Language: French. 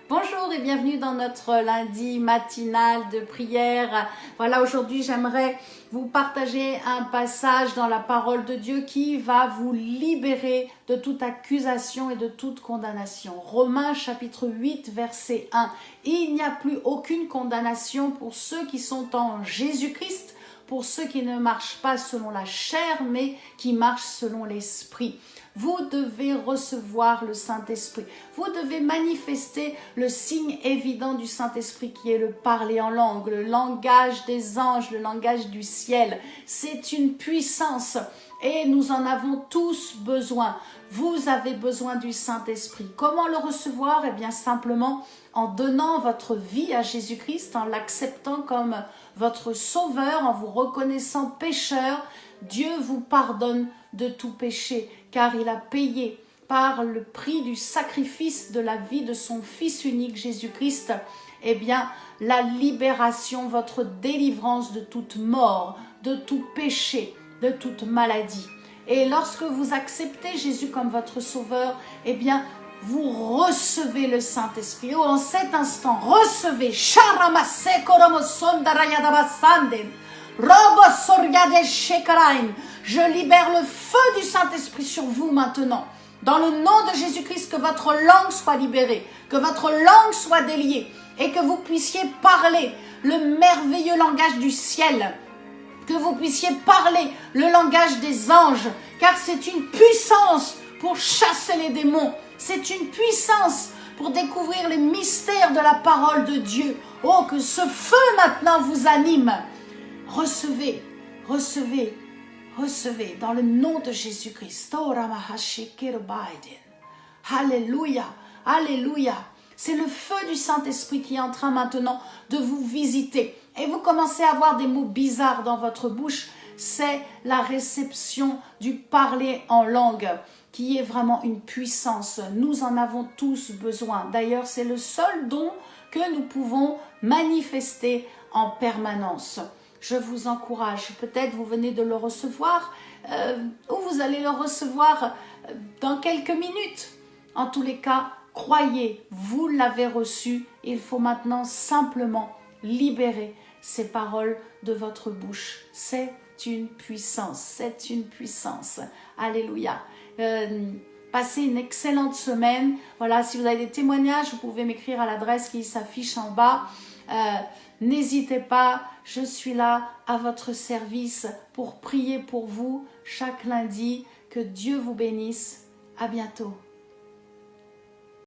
Bonjour et bienvenue dans notre lundi matinal de prière. Voilà, aujourd'hui j'aimerais vous partager un passage dans la parole de Dieu qui va vous libérer de toute accusation et de toute condamnation. Romains chapitre 8 verset 1. Il n'y a plus aucune condamnation pour ceux qui sont en Jésus-Christ, pour ceux qui ne marchent pas selon la chair mais qui marchent selon l'esprit. Vous devez recevoir le Saint-Esprit. Vous devez manifester le signe évident du Saint-Esprit qui est le parler en langue, le langage des anges, le langage du ciel. C'est une puissance et nous en avons tous besoin. Vous avez besoin du Saint-Esprit. Comment le recevoir? Eh bien simplement en donnant votre vie à Jésus-Christ, en l'acceptant comme votre sauveur, en vous reconnaissant pécheur. Dieu vous pardonne de tout péché, car il a payé par le prix du sacrifice de la vie de son Fils unique Jésus-Christ, eh bien, la libération, votre délivrance de toute mort, de tout péché, de toute maladie. Et lorsque vous acceptez Jésus comme votre sauveur, eh bien, vous recevez le Saint-Esprit. Oh, en cet instant, recevez. Je libère le feu du Saint-Esprit sur vous maintenant. Dans le nom de Jésus-Christ, que votre langue soit libérée, que votre langue soit déliée et que vous puissiez parler le merveilleux langage du ciel, que vous puissiez parler le langage des anges, car c'est une puissance pour chasser les démons. C'est une puissance pour découvrir les mystères de la parole de Dieu. Oh, que ce feu maintenant vous anime. Recevez, recevez, recevez dans le nom de Jésus-Christ. Alléluia, alléluia. C'est le feu du Saint-Esprit qui est en train maintenant de vous visiter. Et vous commencez à avoir des mots bizarres dans votre bouche. C'est la réception du parler en langue qui est vraiment une puissance. Nous en avons tous besoin. D'ailleurs, c'est le seul don que nous pouvons manifester en permanence. Je vous encourage, peut-être vous venez de le recevoir ou vous allez le recevoir dans quelques minutes. En tous les cas, croyez, vous l'avez reçu. Il faut maintenant simplement libérer ces paroles de votre bouche. C'est une puissance, c'est une puissance. Alléluia. Passez une excellente semaine. Voilà, si vous avez des témoignages, vous pouvez m'écrire à l'adresse qui s'affiche en bas. N'hésitez pas, je suis là à votre service pour prier pour vous chaque lundi. Que Dieu vous bénisse. À bientôt.